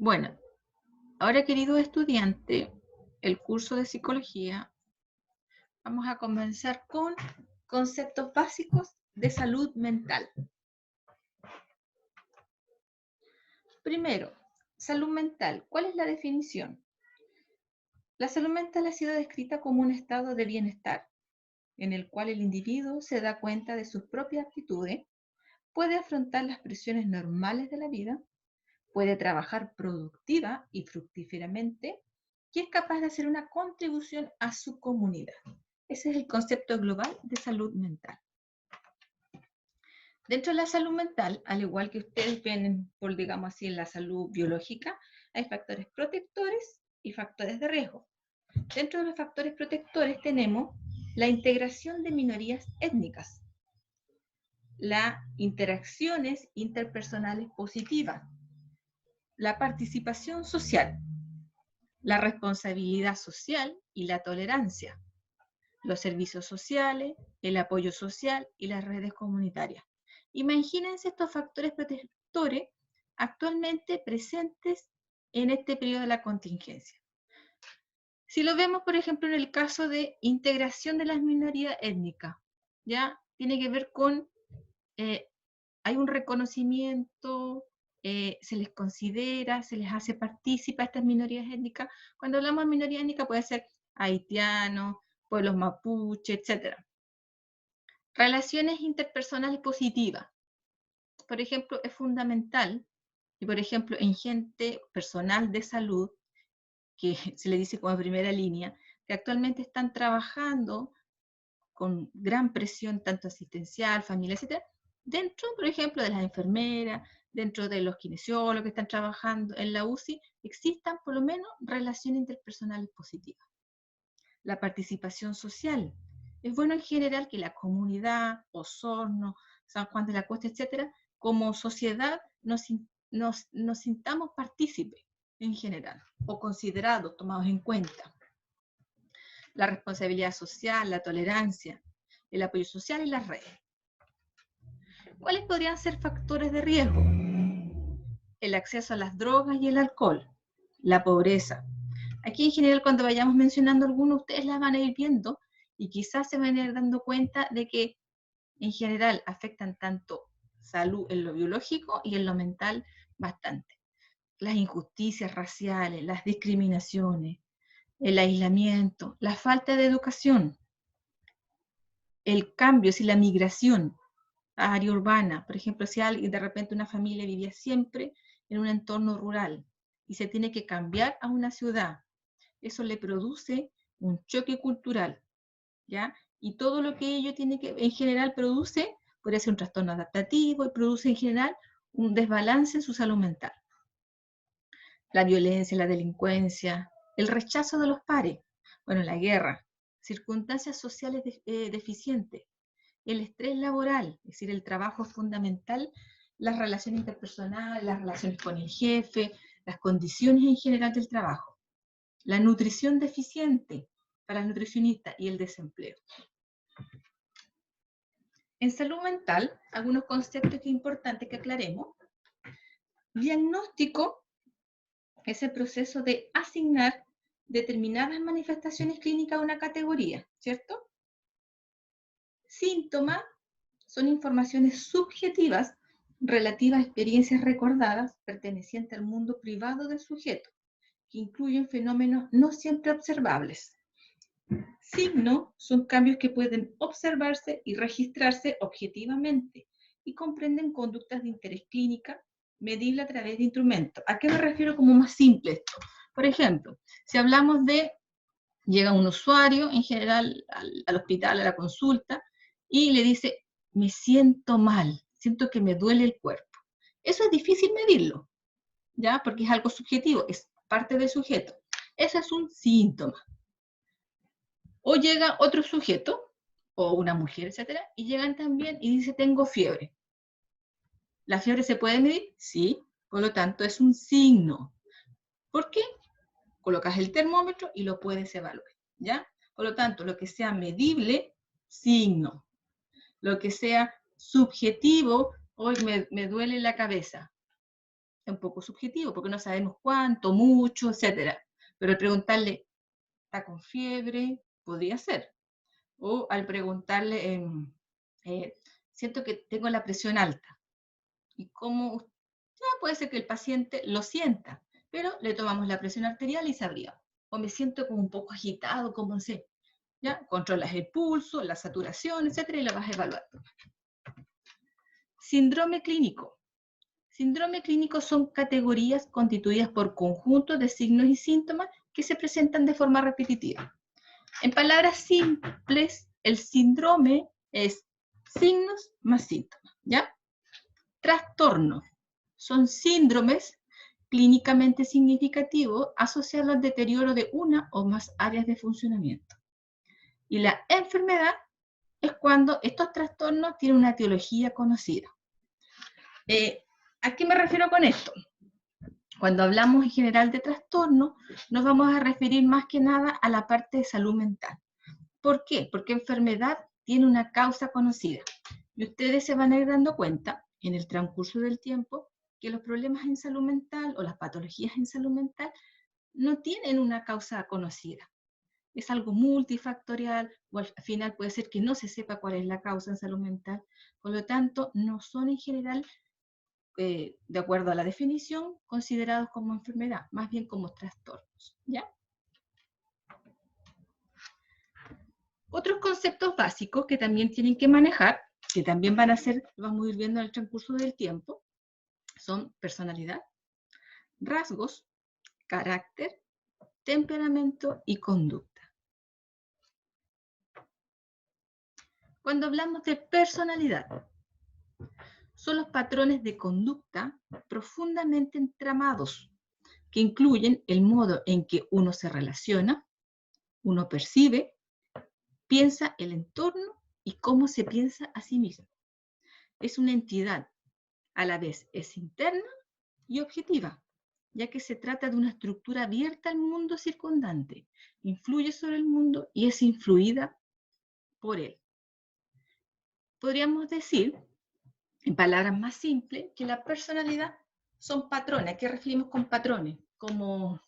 Bueno, ahora querido estudiante, el curso de psicología, vamos a comenzar con conceptos básicos de salud mental. Primero, salud mental. ¿Cuál es la definición? La salud mental ha sido descrita como un estado de bienestar en el cual el individuo se da cuenta de sus propias aptitudes, puede afrontar las presiones normales de la vida, puede trabajar productiva y fructíferamente y es capaz de hacer una contribución a su comunidad. Ese es el concepto global de salud mental. Dentro de la salud mental, al igual que ustedes ven, por digamos así, en la salud biológica, hay factores protectores y factores de riesgo. Dentro de los factores protectores tenemos la integración de minorías étnicas, las interacciones interpersonales positivas, la participación social, la responsabilidad social y la tolerancia, los servicios sociales, el apoyo social y las redes comunitarias. Imagínense estos factores protectores actualmente presentes en este periodo de la contingencia. Si lo vemos, por ejemplo, en el caso de integración de las minorías étnicas, ya tiene que ver con, hay un reconocimiento, se les considera, se les hace partícipe a estas minorías étnicas. Cuando hablamos de minoría étnica puede ser haitianos, pueblos mapuche, etc. Relaciones interpersonales positivas. Por ejemplo, es fundamental, y por ejemplo, en gente personal de salud, que se le dice como primera línea, que actualmente están trabajando con gran presión, tanto asistencial, familiar, etc., dentro, por ejemplo, de las enfermeras, dentro de los kinesiólogos que están trabajando en la UCI, existan por lo menos relaciones interpersonales positivas. La participación social. Es bueno en general que la comunidad, Osorno, San Juan de la Costa, etc., como sociedad nos sintamos partícipes en general, o considerados, tomados en cuenta. La responsabilidad social, la tolerancia, el apoyo social y las redes. ¿Cuáles podrían ser factores de riesgo? El acceso a las drogas y el alcohol, la pobreza. Aquí en general cuando vayamos mencionando algunos, ustedes las van a ir viendo y quizás se van a ir dando cuenta de que en general afectan tanto salud en lo biológico y en lo mental bastante. Las injusticias raciales, las discriminaciones, el aislamiento, la falta de educación, el cambio, si la migración a área urbana, por ejemplo, si alguien, de repente una familia vivía siempre en un entorno rural y se tiene que cambiar a una ciudad, eso le produce un choque cultural, ¿ya? Y todo lo que ello tiene que, en general, produce, puede ser un trastorno adaptativo y produce en general un desbalance en su salud mental. La violencia, la delincuencia, el rechazo de los pares, bueno, la guerra, circunstancias sociales deficientes, el estrés laboral, es decir, el trabajo es fundamental, las relaciones interpersonales, las relaciones con el jefe, las condiciones en general del trabajo, la nutrición deficiente para el nutricionista y el desempleo. En salud mental, algunos conceptos que es importante que aclaremos. Diagnóstico es el proceso de asignar determinadas manifestaciones clínicas a una categoría, ¿cierto? Síntomas son informaciones subjetivas relativas a experiencias recordadas pertenecientes al mundo privado del sujeto, que incluyen fenómenos no siempre observables. Signos son cambios que pueden observarse y registrarse objetivamente y comprenden conductas de interés clínica medible a través de instrumentos. ¿A qué me refiero como más simple esto? Por ejemplo, si hablamos de, llega un usuario en general al hospital, a la consulta, y le dice, me siento mal, siento que me duele el cuerpo. Eso es difícil medirlo, ¿ya? Porque es algo subjetivo, es parte del sujeto. Ese es un síntoma. O llega otro sujeto, o una mujer, etcétera, y llegan también y dice, tengo fiebre. ¿La fiebre se puede medir? Sí, por lo tanto es un signo. ¿Por qué? Colocas el termómetro y lo puedes evaluar, ¿ya? Por lo tanto, lo que sea medible, signo. Lo que sea subjetivo, hoy me duele la cabeza. es un poco subjetivo, porque no sabemos cuánto, mucho, etc. Pero al preguntarle, ¿está con fiebre? Podría ser. O al preguntarle, siento que tengo la presión alta. Y cómo, ya puede ser que el paciente lo sienta, pero le tomamos la presión arterial y sabría. O me siento como un poco agitado, como no sé. ¿Ya? Controlas el pulso, la saturación, etcétera, y lo vas evaluando. Síndrome clínico. Síndrome clínico son categorías constituidas por conjuntos de signos y síntomas que se presentan de forma repetitiva. En palabras simples, el síndrome es signos más síntomas, ¿ya? Trastornos son síndromes clínicamente significativos asociados al deterioro de una o más áreas de funcionamiento. Y la enfermedad es cuando estos trastornos tienen una etiología conocida. ¿A qué me refiero con esto? Cuando hablamos en general de trastorno, nos vamos a referir más que nada a la parte de salud mental. ¿Por qué? Porque enfermedad tiene una causa conocida. Y ustedes se van a ir dando cuenta en el transcurso del tiempo que los problemas en salud mental o las patologías en salud mental no tienen una causa conocida. Es algo multifactorial, o al final puede ser que no se sepa cuál es la causa en salud mental. Por lo tanto, no son en general, de acuerdo a la definición, considerados como enfermedad, más bien como trastornos, ¿ya? Otros conceptos básicos que también tienen que manejar, que también van a ser, lo vamos a ir viendo en el transcurso del tiempo, son personalidad, rasgos, carácter, temperamento y conducta. Cuando hablamos de personalidad, son los patrones de conducta profundamente entramados, que incluyen el modo en que uno se relaciona, uno percibe, piensa el entorno y cómo se piensa a sí mismo. Es una entidad, a la vez es interna y objetiva, ya que se trata de una estructura abierta al mundo circundante, influye sobre el mundo y es influida por él. Podríamos decir, en palabras más simples, que la personalidad son patrones. ¿A qué referimos con patrones? Como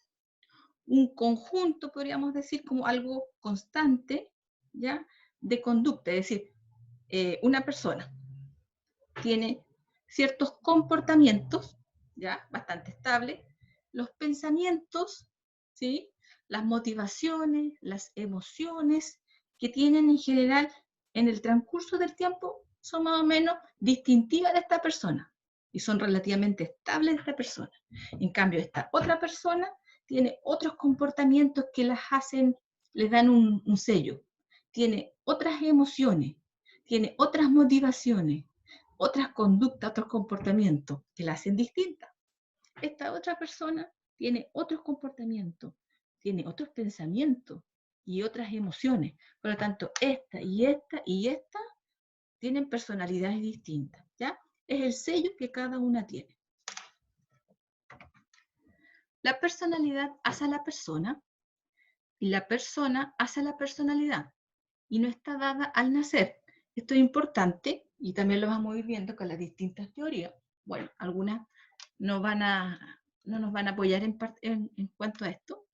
un conjunto, podríamos decir, como algo constante, ¿ya? De conducta, es decir, una persona tiene ciertos comportamientos, ¿ya? Bastante estables, los pensamientos, ¿sí? Las motivaciones, las emociones que tienen en general en el transcurso del tiempo son más o menos distintivas de esta persona y son relativamente estables de esta persona. En cambio, esta otra persona tiene otros comportamientos que las hacen, les dan un sello, tiene otras emociones, tiene otras motivaciones, otras conductas, otros comportamientos que la hacen distinta. Esta otra persona tiene otros comportamientos, tiene otros pensamientos y otras emociones. Por lo tanto, esta y esta y esta tienen personalidades distintas, ¿ya? Es el sello que cada una tiene. La personalidad hace a la persona y la persona hace a la personalidad y no está dada al nacer. Esto es importante y también lo vamos a ir viendo con las distintas teorías. Bueno, algunas no nos van a apoyar en cuanto a esto,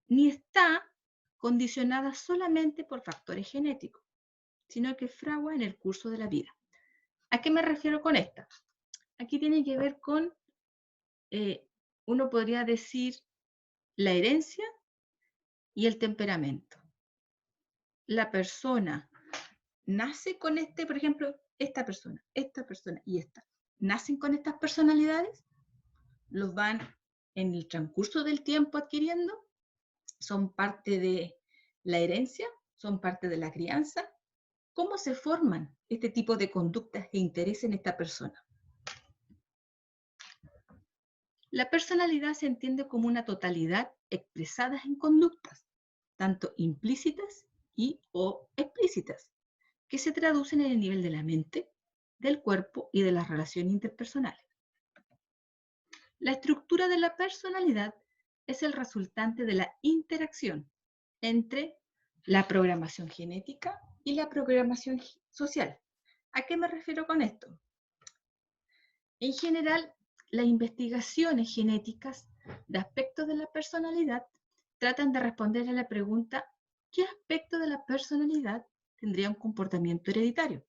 ni está condicionada solamente por factores genéticos, sino que fragua en el curso de la vida. ¿A qué me refiero con esta? Aquí tiene que ver con, uno podría decir, la herencia y el temperamento. La persona nace con por ejemplo, esta persona y esta. Nacen con estas personalidades, los van en el transcurso del tiempo adquiriendo, son parte de la herencia, son parte de la crianza. ¿Cómo se forman este tipo de conductas e intereses en esta persona? La personalidad se entiende como una totalidad expresada en conductas, tanto implícitas y o explícitas, que se traducen en el nivel de la mente, del cuerpo y de las relaciones interpersonales. La estructura de la personalidad es el resultante de la interacción entre la programación genética y la programación social. ¿A qué me refiero con esto? En general, las investigaciones genéticas de aspectos de la personalidad tratan de responder a la pregunta, ¿qué aspecto de la personalidad tendría un comportamiento hereditario?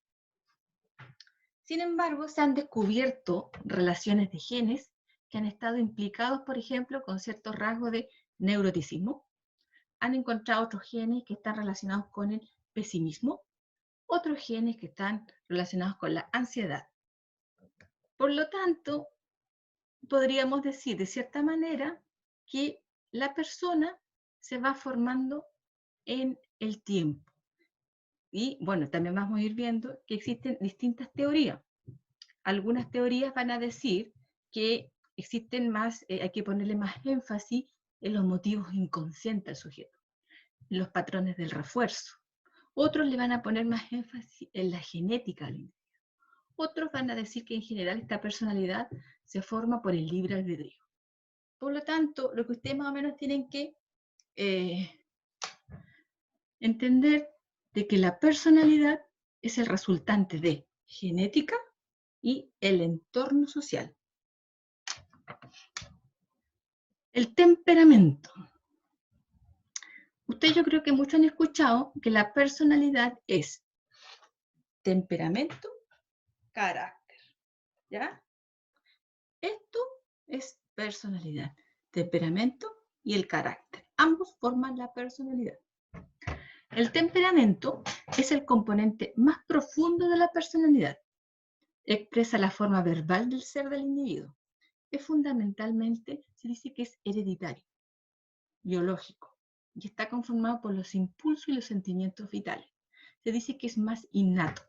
Sin embargo, se han descubierto relaciones de genes que han estado implicados, por ejemplo, con ciertos rasgos de neuroticismo. Han encontrado otros genes que están relacionados con el pesimismo, otros genes que están relacionados con la ansiedad. Por lo tanto, podríamos decir de cierta manera que la persona se va formando en el tiempo. Y bueno, también vamos a ir viendo que existen distintas teorías. Algunas teorías van a decir que existen más, hay que ponerle más énfasis en los motivos inconscientes del sujeto, en los patrones del refuerzo. Otros le van a poner más énfasis en la genética del individuo. Otros van a decir que en general esta personalidad se forma por el libre albedrío. Por lo tanto, lo que ustedes más o menos tienen que entender de que la personalidad es el resultante de genética y el entorno social. El temperamento. Ustedes yo creo que muchos han escuchado que la personalidad es temperamento, carácter, ¿ya? Esto es personalidad, temperamento y el carácter. Ambos forman la personalidad. El temperamento es el componente más profundo de la personalidad. Expresa la forma verbal del ser del individuo. Es fundamentalmente, se dice que es hereditario, biológico, y está conformado por los impulsos y los sentimientos vitales. Se dice que es más innato.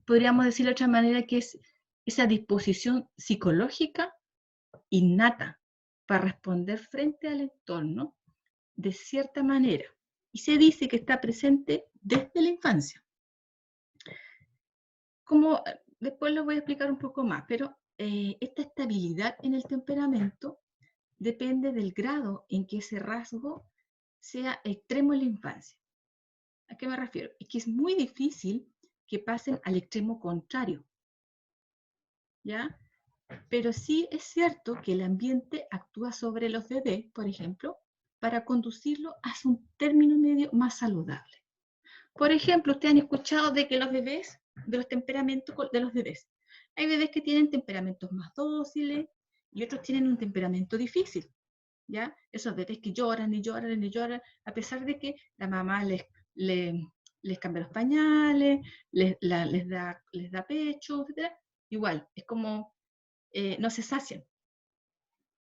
Podríamos decir de otra manera que es esa disposición psicológica innata para responder frente al entorno de cierta manera. Y se dice que está presente desde la infancia. Como después lo voy a explicar un poco más, pero esta estabilidad en el temperamento depende del grado en que ese rasgo sea extremo en la infancia. ¿A qué me refiero? Es que es muy difícil que pasen al extremo contrario, ¿ya? Pero sí es cierto que el ambiente actúa sobre los bebés, por ejemplo, para conducirlo hacia un término medio más saludable. Por ejemplo, ustedes han escuchado de que los bebés, de los temperamentos de los bebés, hay bebés que tienen temperamentos más dóciles y otros tienen un temperamento difícil, ¿ya? Esos bebés que lloran y lloran y lloran, a pesar de que la mamá les cambia los pañales, les da pecho, etc. Igual, es como no se sacian.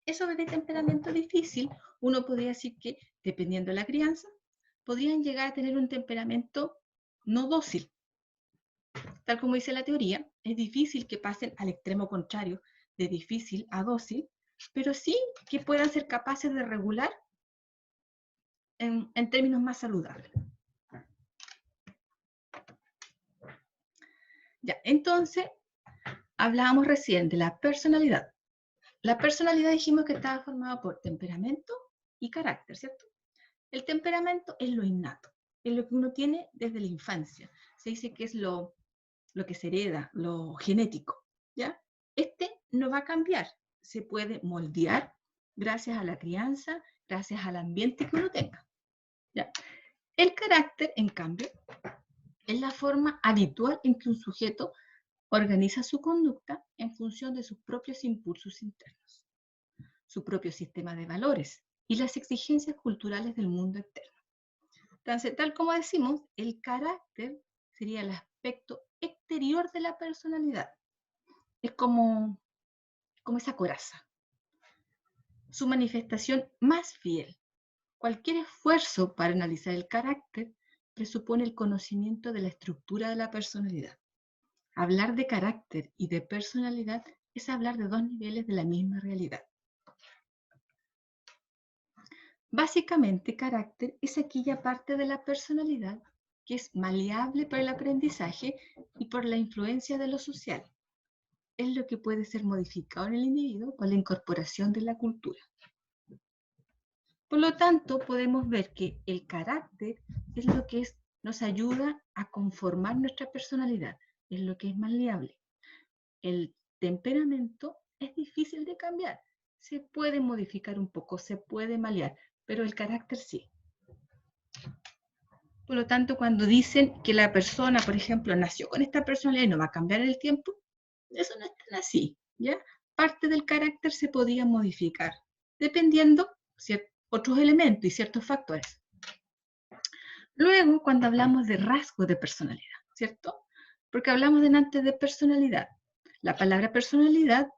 Esos bebés de temperamento difícil, uno podría decir que, dependiendo de la crianza, podrían llegar a tener un temperamento no dócil. Tal como dice la teoría, es difícil que pasen al extremo contrario, de difícil a dócil, pero sí que puedan ser capaces de regular en términos más saludables. Ya, entonces, hablábamos recién de la personalidad. La personalidad dijimos que estaba formada por temperamento y carácter, ¿cierto? El temperamento es lo innato, es lo que uno tiene desde la infancia. Se dice que es lo que se hereda, lo genético, ¿ya? Este no va a cambiar, se puede moldear gracias a la crianza, gracias al ambiente que uno tenga, ¿ya? El carácter, en cambio, es la forma habitual en que un sujeto organiza su conducta en función de sus propios impulsos internos, su propio sistema de valores y las exigencias culturales del mundo externo. Entonces, tal como decimos, el carácter sería el aspecto exterior de la personalidad. Es como esa coraza. Su manifestación más fiel. Cualquier esfuerzo para analizar el carácter presupone el conocimiento de la estructura de la personalidad. Hablar de carácter y de personalidad es hablar de dos niveles de la misma realidad. Básicamente, carácter es aquella parte de la personalidad que es maleable por el aprendizaje y por la influencia de lo social. Es lo que puede ser modificado en el individuo por la incorporación de la cultura. Por lo tanto, podemos ver que el carácter es lo que nos ayuda a conformar nuestra personalidad, es lo que es maleable. el temperamento es difícil de cambiar. Se puede modificar un poco, se puede malear, pero el carácter sí. Por lo tanto, cuando dicen que la persona, por ejemplo, nació con esta personalidad y no va a cambiar en el tiempo, eso no es tan así, ¿ya? Parte del carácter se podía modificar, dependiendo de otros elementos y ciertos factores. Luego, cuando hablamos de rasgos de personalidad, ¿cierto? Porque hablamos delante de personalidad. La palabra personalidad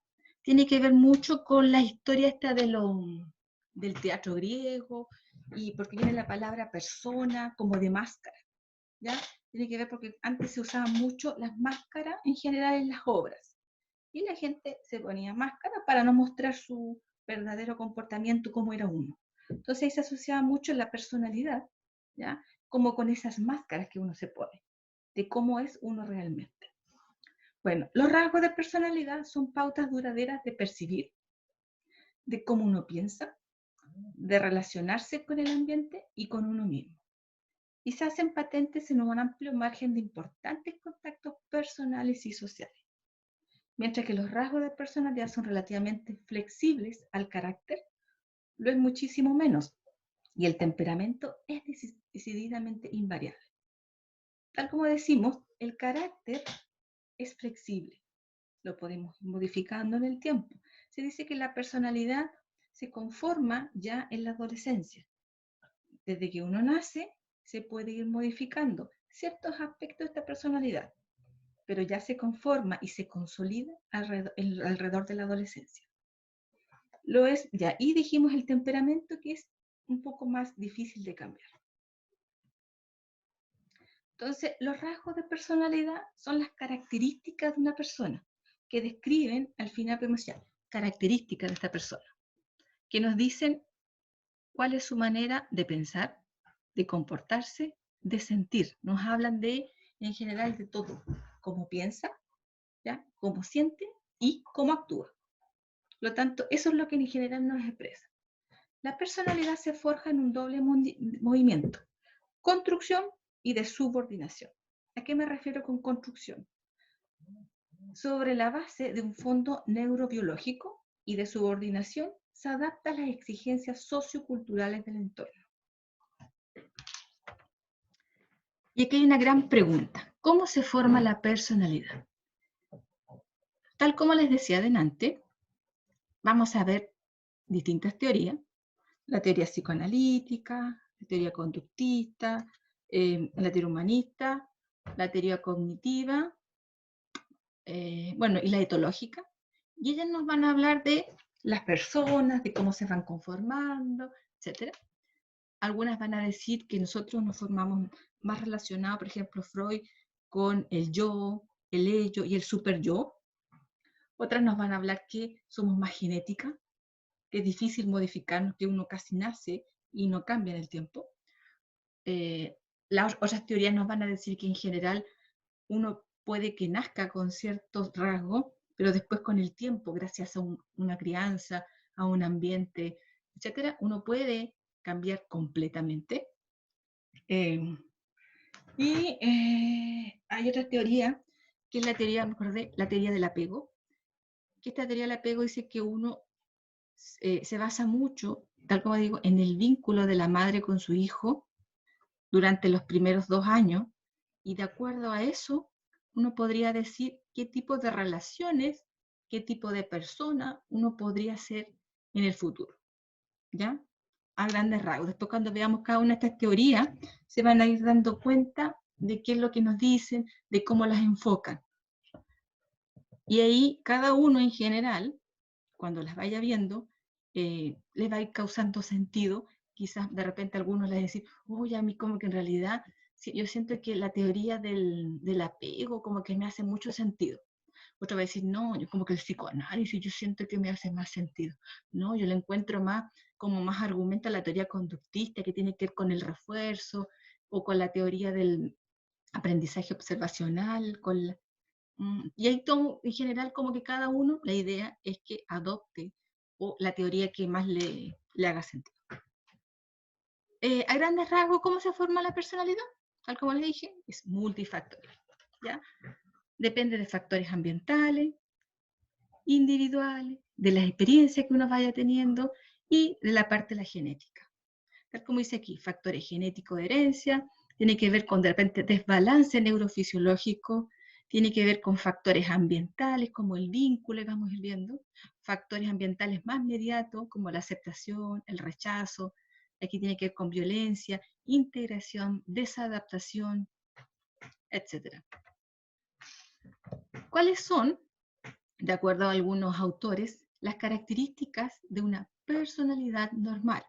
tiene que ver mucho con la historia esta del teatro griego, y porque viene la palabra persona como de máscara, ¿ya? Tiene que ver porque antes se usaban mucho las máscaras en general en las obras, y la gente se ponía máscara para no mostrar su verdadero comportamiento como era uno. Entonces ahí se asociaba mucho la personalidad, ¿ya? Como con esas máscaras que uno se pone, de cómo es uno realmente. Bueno, los rasgos de personalidad son pautas duraderas de percibir, de cómo uno piensa, de relacionarse con el ambiente y con uno mismo. Y se hacen patentes en un amplio margen de importantes contactos personales y sociales. Mientras que los rasgos de personalidad son relativamente flexibles al carácter, lo es muchísimo menos, y el temperamento es decididamente invariable. Tal como decimos, el carácter es flexible, lo podemos ir modificando en el tiempo. Se dice que la personalidad se conforma ya en la adolescencia. Desde que uno nace, se puede ir modificando ciertos aspectos de esta personalidad, pero ya se conforma y se consolida alrededor de la adolescencia. Lo es ya, y dijimos el temperamento, que es un poco más difícil de cambiar. Entonces, los rasgos de personalidad son las características de una persona que describen, al final podemos decir, características de esta persona, que nos dicen cuál es su manera de pensar, de comportarse, de sentir. Nos hablan de, en general, de todo, cómo piensa, ¿ya? Cómo siente y cómo actúa. Por lo tanto, eso es lo que en general nos expresa. La personalidad se forja en un doble movimiento, construcción y de subordinación. ¿A qué me refiero con construcción? Sobre la base de un fondo neurobiológico, y de subordinación se adapta a las exigencias socioculturales del entorno. Y aquí hay una gran pregunta. ¿Cómo se forma la personalidad? Tal como les decía adelante, vamos a ver distintas teorías. La teoría psicoanalítica, la teoría conductista, la teoría humanista, la teoría cognitiva, bueno, y la etológica. Y ellas nos van a hablar de las personas, de cómo se van conformando, etc. Algunas van a decir que nosotros nos formamos más relacionados, por ejemplo, Freud, con el yo, el ello y el super yo. Otras nos van a hablar que somos más genética, que es difícil modificarnos, que uno casi nace y no cambia en el tiempo. Las otras teorías nos van a decir que en general uno puede que nazca con ciertos rasgos, pero después con el tiempo, gracias a una crianza, a un ambiente, etcétera, uno puede cambiar completamente. Hay otra teoría, que es la teoría, me acordé, la teoría del apego, que esta teoría del apego dice que uno se basa mucho, tal como digo, en el vínculo de la madre con su hijo durante los primeros 2 años, y de acuerdo a eso, uno podría decir qué tipo de relaciones, qué tipo de persona uno podría ser en el futuro, ¿ya? A grandes rasgos. Después, cuando veamos cada una de estas teorías, se van a ir dando cuenta de qué es lo que nos dicen, de cómo las enfocan. Y ahí, cada uno en general, cuando las vaya viendo, les va a ir causando sentido. Quizás de repente a algunos les decir, oye, a mí como que en realidad, sí, yo siento que la teoría del apego como que me hace mucho sentido. Otro va a decir, no, yo como que el psicoanálisis yo siento que me hace más sentido. No, yo le encuentro más, como más argumento a la teoría conductista, que tiene que ver con el refuerzo, o con la teoría del aprendizaje observacional, y ahí todo, en general, como que cada uno, la idea es que adopte o la teoría que más le haga sentido. A grandes rasgos, ¿cómo se forma la personalidad? Tal como les dije, es multifactorial, ¿ya? Depende de factores ambientales, individuales, de las experiencias que uno vaya teniendo y de la parte de la genética. Tal como dice aquí, factores genéticos de herencia, tiene que ver con de repente desbalance neurofisiológico, tiene que ver con factores ambientales como el vínculo, vamos a ir viendo, factores ambientales más inmediatos como la aceptación, el rechazo, aquí tiene que ver con violencia, integración, desadaptación, etc. ¿Cuáles son, de acuerdo a algunos autores, las características de una personalidad normal?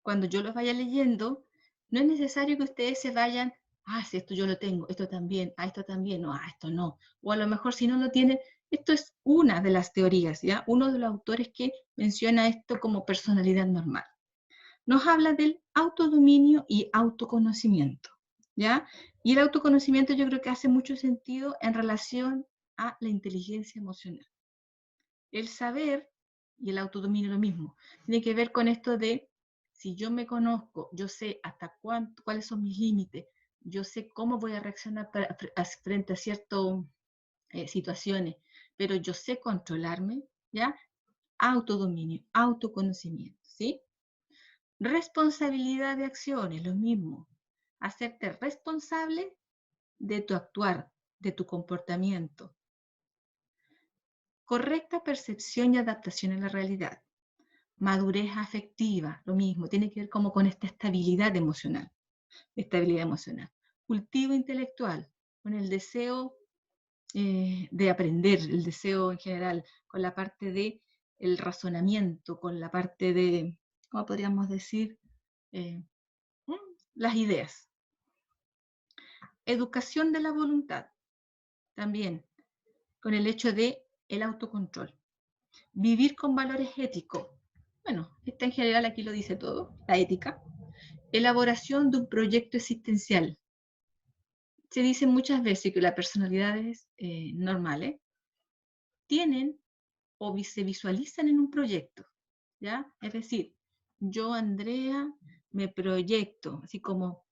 Cuando yo los vaya leyendo, no es necesario que ustedes se vayan, si esto yo lo tengo, esto también, esto también, no, esto no. O a lo mejor si no lo tienen, esto es una de las teorías, ¿ya? Uno de los autores que menciona esto como personalidad normal. Nos habla del autodominio y autoconocimiento, ¿ya? Y el autoconocimiento yo creo que hace mucho sentido en relación a la inteligencia emocional. El saber y el autodominio lo mismo. Tiene que ver con esto de, si yo me conozco, yo sé hasta cuáles son mis límites, yo sé cómo voy a reaccionar frente a ciertas situaciones, pero yo sé controlarme, ¿ya? Autodominio, autoconocimiento, ¿sí? Responsabilidad de acciones, lo mismo. Hacerte responsable de tu actuar, de tu comportamiento. Correcta percepción y adaptación a la realidad. Madurez afectiva, lo mismo, tiene que ver como con esta estabilidad emocional. Estabilidad emocional. Cultivo intelectual, con el deseo de aprender, el deseo en general, con la parte de el razonamiento, con la parte de, ¿cómo podríamos decir? Las ideas. Educación de la voluntad, también, con el hecho de el autocontrol. Vivir con valores éticos. Bueno, esta en general aquí lo dice todo, la ética. Elaboración de un proyecto existencial. Se dice muchas veces que las personalidades normales tienen o se visualizan en un proyecto, ¿ya? Es decir, yo, Andrea, me proyecto, así como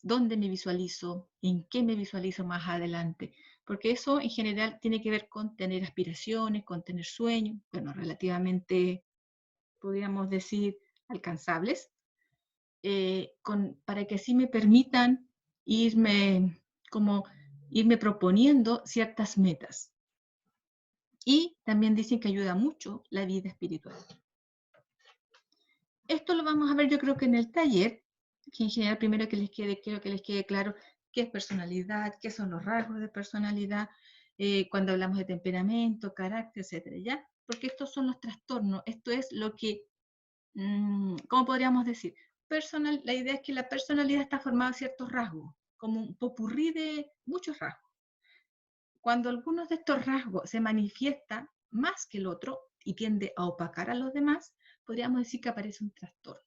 dónde me visualizo, en qué me visualizo más adelante, porque eso en general tiene que ver con tener aspiraciones, con tener sueños, bueno, relativamente, podríamos decir, alcanzables, para que así me permitan irme proponiendo ciertas metas. Y también dicen que ayuda mucho la vida espiritual. Esto lo vamos a ver yo creo que en el taller, que en general primero quiero que les quede claro qué es personalidad, qué son los rasgos de personalidad, cuando hablamos de temperamento, carácter, etcétera, ¿ya? Porque estos son los trastornos, esto es lo que, ¿cómo podríamos decir? La idea es que la personalidad está formada de ciertos rasgos, como un popurrí de muchos rasgos. Cuando algunos de estos rasgos se manifiestan más que el otro y tiende a opacar a los demás, podríamos decir que aparece un trastorno.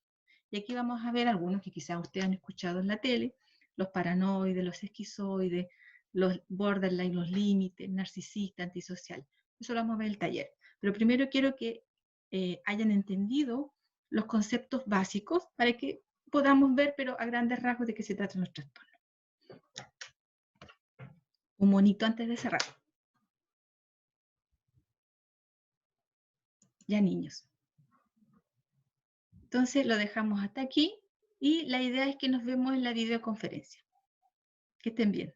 Y aquí vamos a ver algunos que quizás ustedes han escuchado en la tele, los paranoides, los esquizoides, los borderline, los límites, narcisistas, antisocial. Eso lo vamos a ver en el taller. Pero primero quiero que hayan entendido los conceptos básicos para que podamos ver, pero a grandes rasgos, de qué se trata nuestro trastorno. Un monito antes de cerrar. Ya, niños. Entonces lo dejamos hasta aquí y la idea es que nos vemos en la videoconferencia. Que estén bien.